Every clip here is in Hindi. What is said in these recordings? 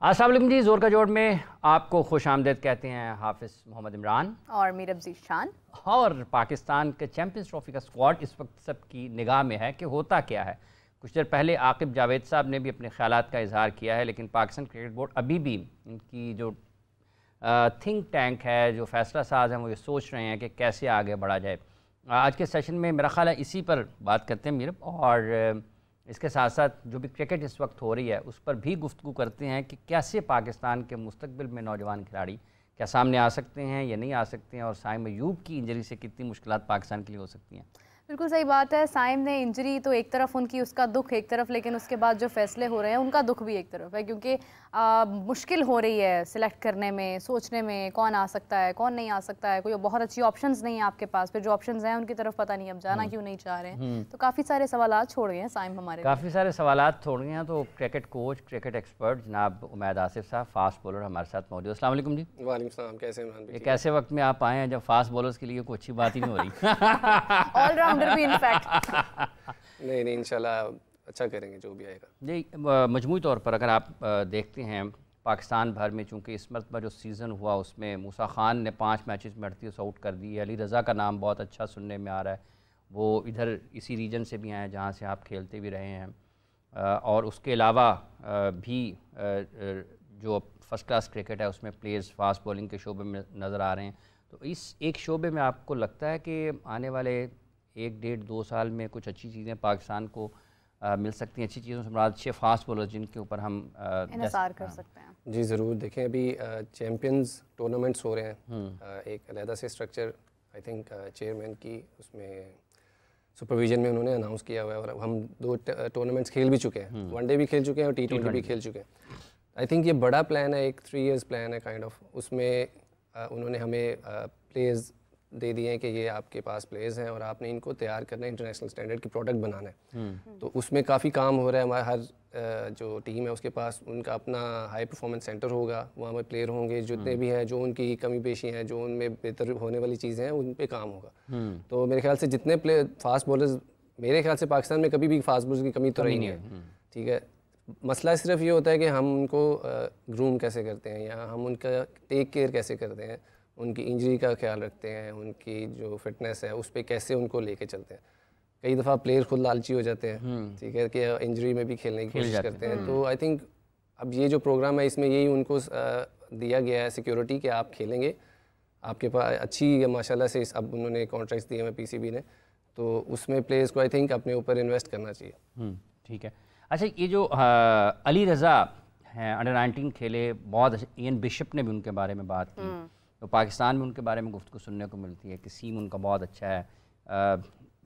अस्सलाम वालेकुम जी, ज़ोर का जोड़ में आपको खुश आमदेद कहते हैं हाफिज़ मोहम्मद इमरान और मीरब ज़ीशान। और पाकिस्तान के चैम्पियंस ट्रॉफी का स्क्वाड इस वक्त सबकी निगाह में है कि होता क्या है। कुछ देर पहले आकिब जावेद साहब ने भी अपने ख्यालात का इजहार किया है, लेकिन पाकिस्तान क्रिकेट बोर्ड अभी भी इनकी जो थिंक टैंक है, जो फैसला साज हैं, वो ये सोच रहे हैं कि कैसे आगे बढ़ा जाए। आज के सेशन में मेरा ख्याल है इसी पर बात करते हैं मीरब, और इसके साथ साथ जो भी क्रिकेट इस वक्त हो रही है उस पर भी गुफ्तगू करते हैं कि कैसे पाकिस्तान के मुस्तकबिल में नौजवान खिलाड़ी क्या सामने आ सकते हैं या नहीं आ सकते हैं, और साइम अयूब की इंजरी से कितनी मुश्किलात पाकिस्तान के लिए हो सकती हैं। बिल्कुल सही बात है। साइम ने इंजरी तो एक तरफ, उनकी उसका दुख एक तरफ, लेकिन उसके बाद जो फैसले हो रहे हैं उनका दुख भी एक तरफ है, क्योंकि मुश्किल हो रही है सिलेक्ट करने में, सोचने में कौन आ सकता है कौन नहीं आ सकता है। कोई बहुत अच्छी ऑप्शंस नहीं है आपके पास, फिर जो ऑप्शंस हैं उनकी तरफ पता नहीं अब जाना क्यों नहीं चाह रहे हैं। तो काफ़ी सारे सवालात छोड़ गए हैं साइम हमारे, काफ़ी सारे सवालात छोड़ गए हैं। तो क्रिकेट कोच, क्रिकेट एक्सपर्ट जनाब उमैद आसिफ साहब, फास्ट बॉलर, हमारे साथ मौजूद। अस्सलाम वालेकुम जी। वालेकुम सलाम, कैसे हैं? एक ऐसे वक्त में आप आए हैं जब फास्ट बॉलर्स के लिए कोई अच्छी बात ही नहीं हो रही। ऑलराउंडर भी इनफैक्ट। नहीं इंशाल्लाह अच्छा करेंगे जो भी आएगा जी। मजमूई तौर पर अगर आप देखते हैं पाकिस्तान भर में, चूँकि इस मरतबा जो सीज़न हुआ उसमें मूसा खान ने 5 मैचेस में 38 आउट कर दिए। अली रज़ा का नाम बहुत अच्छा सुनने में आ रहा है, वो इधर इसी रीजन से भी आए जहाँ से आप खेलते भी रहे हैं, और उसके अलावा भी जो फर्स्ट क्लास क्रिकेट है उसमें प्लेयर्स फास्ट बॉलिंग के शोबे में नज़र आ रहे हैं। तो इस एक शोबे में आपको लगता है कि आने वाले 1, 1.5, 2 साल में कुछ अच्छी चीज़ें पाकिस्तान को मिल सकती हैं? अच्छी चीज़ों से मुराद अच्छे फास्ट बॉलर जिनके ऊपर हम इंतज़ार कर सकते हैं। जी ज़रूर। देखें अभी चैम्पियंस टूर्नामेंट्स हो रहे हैं, एक अलहदा से स्ट्रक्चर आई थिंक चेयरमैन की उसमें सुपरविजन में उन्होंने अनाउंस किया हुआ है, और हम 2 टूर्नामेंट्स खेल भी चुके हैं, वनडे भी खेल चुके हैं और T20 भी खेल चुके हैं। आई थिंक ये बड़ा प्लान है, एक 3 years प्लान है काइंड ऑफ। उसमें उन्होंने हमें प्लेयर्स दे दिए हैं कि ये आपके पास प्लेयर्स हैं और आपने इनको तैयार करना है, इंटरनेशनल स्टैंडर्ड की प्रोडक्ट बनाना है। तो उसमें काफ़ी काम हो रहा है। हमारा हर जो टीम है उसके पास उनका अपना हाई परफॉर्मेंस सेंटर होगा, वहाँ पर प्लेयर होंगे जितने भी हैं, जो उनकी कमी पेशी हैं, जो उनमें बेहतर होने वाली चीज़ें हैं, उन पे काम होगा। तो मेरे ख्याल से जितने प्लेयर फास्ट बॉलर्स, मेरे ख्याल से पाकिस्तान में कभी भी फास्ट बॉलर्स की कमी तो रही नहीं है। ठीक है, मसला सिर्फ ये होता है कि हम उनको ग्रूम कैसे करते हैं, या हम उनका टेक केयर कैसे करते हैं, उनकी इंजरी का ख्याल रखते हैं, उनकी जो फिटनेस है उस पर कैसे उनको लेके चलते हैं। कई दफ़ा प्लेयर खुद लालची हो जाते हैं, ठीक है, कि इंजरी में भी खेलने की कोशिश करते हैं। तो आई थिंक अब ये जो प्रोग्राम है इसमें यही उनको दिया गया है सिक्योरिटी कि आप खेलेंगे, आपके पास अच्छी माशाल्लाह से अब उन्होंने कॉन्ट्रैक्ट्स दिए हैं PCB ने, तो उसमें प्लेयर्स को आई थिंक अपने ऊपर इन्वेस्ट करना चाहिए। ठीक है। अच्छा, ये जो अली रज़ा हैं, अंडर 19 खेले, बहुत अच्छे। इयन बिशप ने भी उनके बारे में बात की, तो पाकिस्तान में उनके बारे में गुफ्तगू सुनने को मिलती है कि सीम उनका बहुत अच्छा है,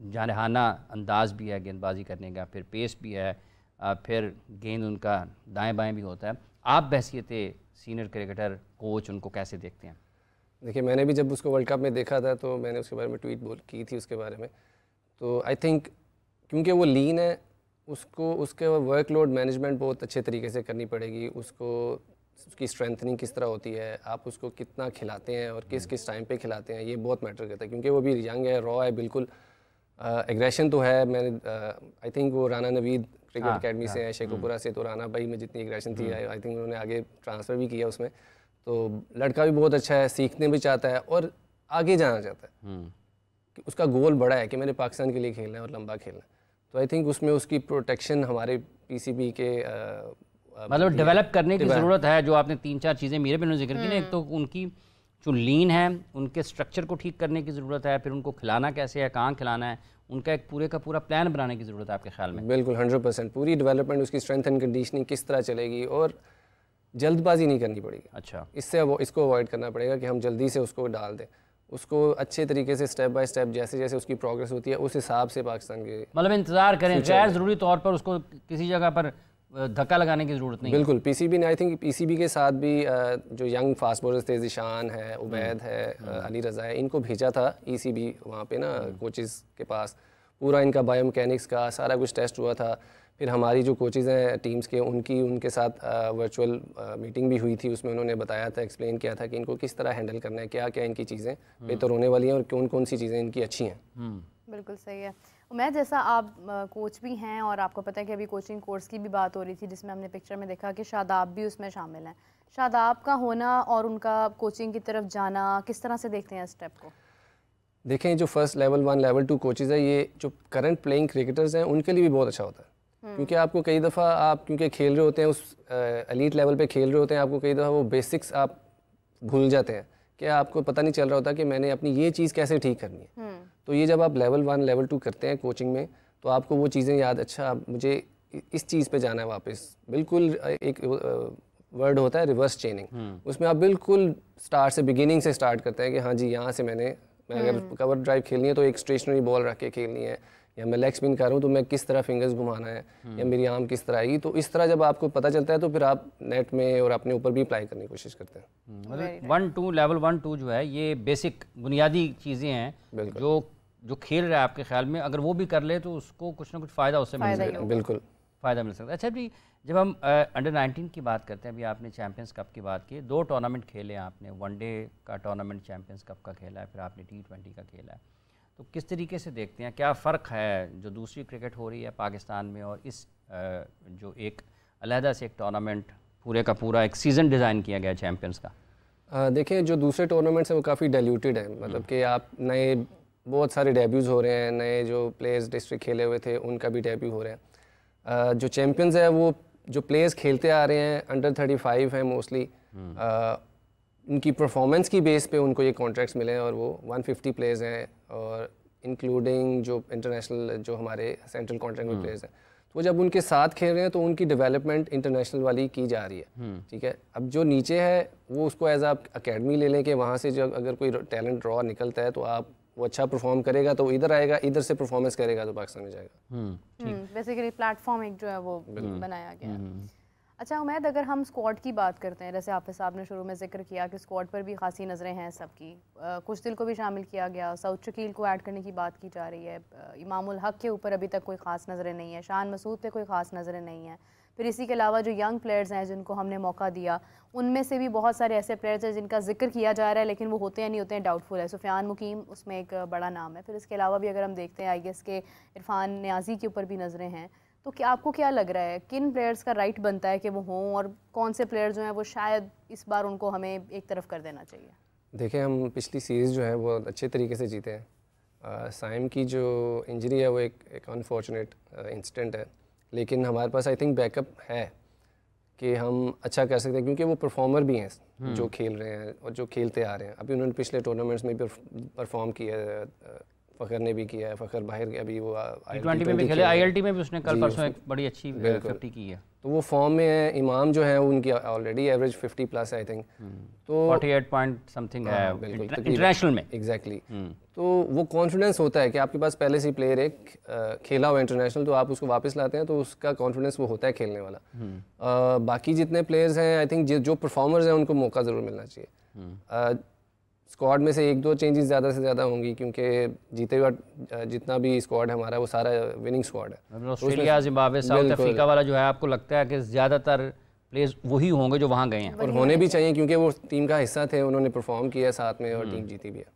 जारहाना अंदाज भी है गेंदबाजी करने का, फिर पेस भी है, फिर गेंद उनका दाएं बाएं भी होता है। आप बहसीत सीनियर क्रिकेटर, कोच, उनको कैसे देखते हैं? देखिए, मैंने भी जब उसको वर्ल्ड कप में देखा था तो मैंने उसके बारे में ट्वीट की थी उसके बारे में। तो आई थिंक क्योंकि वो लीन है, उसको उसके वर्कलोड मैनेजमेंट बहुत अच्छे तरीके से करनी पड़ेगी। उसको उसकी स्ट्रेंथनिंग किस तरह होती है, आप उसको कितना खिलाते हैं और किस किस टाइम पे खिलाते हैं, ये बहुत मैटर करता है, क्योंकि वो भी यंग है, रॉ है बिल्कुल। एग्रेशन तो है। मैंने आई थिंक वो राना नवीद क्रिकेट अकेडमी से है, शेखुपुरा से, तो राना भाई में जितनी एग्रेशन थी आई थिंक उन्होंने आगे ट्रांसफ़र भी किया उसमें। तो लड़का भी बहुत अच्छा है, सीखने भी चाहता है और आगे जाना चाहता है। कि उसका गोल बड़ा है कि मैंने पाकिस्तान के लिए खेलना है और लंबा खेलना है। तो आई थिंक उसमें उसकी प्रोटेक्शन हमारे PCB के मतलब डेवलप करने की ज़रूरत है। जो आपने 3-4 चीज़ें मेरे भी जिक्र की ना, एक तो उनकी जो लीन है उनके स्ट्रक्चर को ठीक करने की ज़रूरत है, फिर उनको खिलाना कैसे है, कहाँ खिलाना है, उनका एक पूरे का पूरा प्लान बनाने की ज़रूरत है आपके ख्याल में? बिल्कुल 100% पूरी डेवलपमेंट उसकी स्ट्रेंथ एंड कंडीशनिंग किस तरह चलेगी, और जल्दबाजी नहीं करनी पड़ेगी। अच्छा, इसको अवॉइड करना पड़ेगा कि हम जल्दी से उसको डाल दें। उसको अच्छे तरीके से स्टेप बाय स्टेप जैसे जैसे उसकी प्रोग्रेस होती है उस हिसाब से पाकिस्तान के मतलब इंतज़ार करें, गैर ज़रूरी तौर पर उसको किसी जगह पर धक्का लगाने की ज़रूरत नहीं। बिल्कुल। PCB ने आई थिंक PCB के साथ भी जो यंग फास्ट बॉलर्स थे, ज़ीशान है, उबैद है, अली रज़ा है, इनको भेजा था ECB वहाँ पे ना कोचेज़ के पास। पूरा इनका बायोमैकेनिक्स का सारा कुछ टेस्ट हुआ था। फिर हमारी जो कोचेज़ हैं टीम्स के, उनके साथ वर्चुअल मीटिंग भी हुई थी। उसमें उन्होंने बताया था, एक्सप्लेन किया था कि इनको किस तरह हैंडल करना है, क्या क्या इनकी चीज़ें बेहतर होने वाली हैं और कौन कौन सी चीज़ें इनकी अच्छी हैं। बिल्कुल सही है। मैं जैसा आप कोच भी हैं और आपको पता है कि अभी कोचिंग कोर्स की भी बात हो रही थी जिसमें हमने पिक्चर में देखा कि शादाब भी उसमें शामिल हैं। शादाब का होना और उनका कोचिंग की तरफ जाना, किस तरह से देखते हैं इस स्टेप को? देखें, जो फर्स्ट लेवल 1 लेवल 2 कोचेज़ है, ये जो करंट प्लेइंग क्रिकेटर्स हैं उनके लिए भी बहुत अच्छा होता है। क्योंकि आपको कई दफ़ा आप क्योंकि खेल रहे होते हैं उस एलीट लेवल पे खेल रहे होते हैं, आपको कई दफ़ा वो बेसिक्स आप भूल जाते हैं कि आपको पता नहीं चल रहा होता कि मैंने अपनी ये चीज़ कैसे ठीक करनी है। तो ये जब आप लेवल 1 लेवल 2 करते हैं कोचिंग में, तो आपको वो चीज़ें याद, अच्छा मुझे इस चीज़ पे जाना है वापस। बिल्कुल एक वर्ड होता है रिवर्स चेनिंग, उसमें आप बिल्कुल स्टार्ट से बिगिनिंग से स्टार्ट करते हैं कि हाँ जी, यहाँ से मैं अगर कवर ड्राइव खेलनी है तो एक स्टेशनरी बॉल रख के खेलनी है, या मैं लेग स्पिन कर रहा हूँ तो मैं किस तरह फिंगर्स घुमाना है, या मेरी आर्म किस तरह आएगी। तो इस तरह जब आपको पता चलता है तो फिर आप नेट में और अपने ऊपर भी अप्लाई करने की कोशिश करते हैं। मतलब 1-2 लेवल 1-2 जो है ये बेसिक बुनियादी चीज़ें हैं जो खेल रहा है, आपके ख्याल में अगर वो भी कर ले तो उसको कुछ ना कुछ फ़ायदा उससे मिल सकता है। बिल्कुल फ़ायदा मिल सकता है। अच्छा जी, जब हम अंडर 19 की बात करते हैं, अभी आपने चैम्पियंस कप की बात की, 2 टूर्नामेंट खेले आपने, वनडे का टूर्नामेंट चैम्पियंस कप का खेला है, फिर आपने T20 का खेला है, तो किस तरीके से देखते हैं, क्या फ़र्क है जो दूसरी क्रिकेट हो रही है पाकिस्तान में और इस जो एक अलहदा से एक टूर्नामेंट पूरे का पूरा एक सीज़न डिज़ाइन किया गया चैम्पियंस का? देखें, जो दूसरे टूर्नामेंट्स हैं वो काफ़ी डाइल्यूटेड है, मतलब कि आप नए बहुत सारे डेब्यूज़ हो रहे हैं, नए जो प्लेयर्स डिस्ट्रिक्ट खेले हुए थे उनका भी डेब्यू हो रहे हैं। जो चैम्पियंस है वो जो प्लेयर्स खेलते आ रहे हैं अंडर 35 हैं मोस्टली, उनकी परफॉर्मेंस की बेस पे उनको ये कॉन्ट्रैक्ट्स मिले हैं और वो 150 प्लेयर्स हैं, और इंक्लूडिंग जो इंटरनेशनल जो हमारे सेंट्रल कॉन्ट्रैक्ट में प्लेयर्स हैं, तो जब उनके साथ खेल रहे हैं तो उनकी डेवलपमेंट इंटरनेशनल वाली की जा रही है। ठीक है, अब जो नीचे है वो उसको एज आप अकेडमी ले लें कि वहाँ से जब अगर कोई टैलेंट रॉ निकलता है तो आप वो अच्छा परफॉर्म करेगा तो इधर आएगा, इधर से परफॉर्मेंस करेगा तो पाकिस्तान में जाएगा। बेसिकली प्लेटफॉर्म एक जो है वो बनाया गया है। अच्छा उमैद, अगर हम स्क्वाड की बात करते हैं, जैसे हाफिज़ साहब ने शुरू में जिक्र किया कि स्क्वाड पर भी खासी नज़रें हैं सबकी, कुछ दिल को भी शामिल किया गया, सऊद शकील को ऐड करने की बात की जा रही है, इमामुल हक के ऊपर अभी तक कोई ख़ास नज़रें नहीं है, शान मसूद पे कोई ख़ास नज़रें नहीं है, फिर इसी के अलावा जो यंग प्लेयर्स हैं जिनको हमने मौका दिया उनमें से भी बहुत सारे ऐसे प्लेयर्स हैं जिनका जिक्र किया जा रहा है लेकिन वो होते या नहीं होते हैं डाउटफुल है। सुफियान मुकीम उसमें एक बड़ा नाम है, फिर इसके अलावा भी अगर हम देखते हैं IS के इरफान नियाज़ी के ऊपर भी नज़रें हैं। तो क्या आपको क्या लग रहा है किन प्लेयर्स का राइट बनता है कि वो हों और कौन से प्लेयर्स जो हैं वो शायद इस बार उनको हमें एक तरफ कर देना चाहिए? देखिए, हम पिछली सीरीज़ जो है वो अच्छे तरीके से जीते हैं। साइम की जो इंजरी है वो एक अनफॉर्चुनेट इंसिडेंट है, लेकिन हमारे पास आई थिंक बैकअप है कि हम अच्छा कर सकते हैं क्योंकि वो परफॉर्मर भी हैं जो खेल रहे हैं और जो खेलते आ रहे हैं। अभी उन्होंने पिछले टूर्नामेंट्स में भी परफॉर्म किया है, फ़खर ने भी किया है, फ़खर बाहर अभी वो T20 में भी खेले, ILT में भी उसने कल परसों एक बड़ी अच्छी 50 की है, तो वो फॉर्म में है। इमाम जो है उनकी already average 50 plus I think, तो 48 पॉइंट समथिंग है इंटरनेशनल में। एग्जैक्टली तो वो कॉन्फिडेंस होता है कि आपके पास पहले से प्लेयर एक खेला हुआ इंटरनेशनल, तो आप उसको वापस लाते हैं तो उसका कॉन्फिडेंस वो होता है खेलने वाला। बाकी जितने प्लेयर्स हैं आई थिंक जो परफॉर्मर्स हैं उनको मौका ज़रूर मिलना चाहिए। स्क्वाड में से 1-2 चेंजेस ज़्यादा से ज़्यादा होंगी क्योंकि जीते हुआ जितना भी स्क्वाड है हमारा वो सारा विनिंग स्क्वाड है। ऑस्ट्रेलिया, जिम्बाब्वे, साउथ अफ्रीका वाला जो है आपको लगता है कि ज़्यादातर प्लेयर्स वही होंगे जो वहाँ गए हैं? और होने भी चाहिए क्योंकि वो टीम का हिस्सा थे, उन्होंने परफॉर्म किया साथ में और टीम जीती भी है।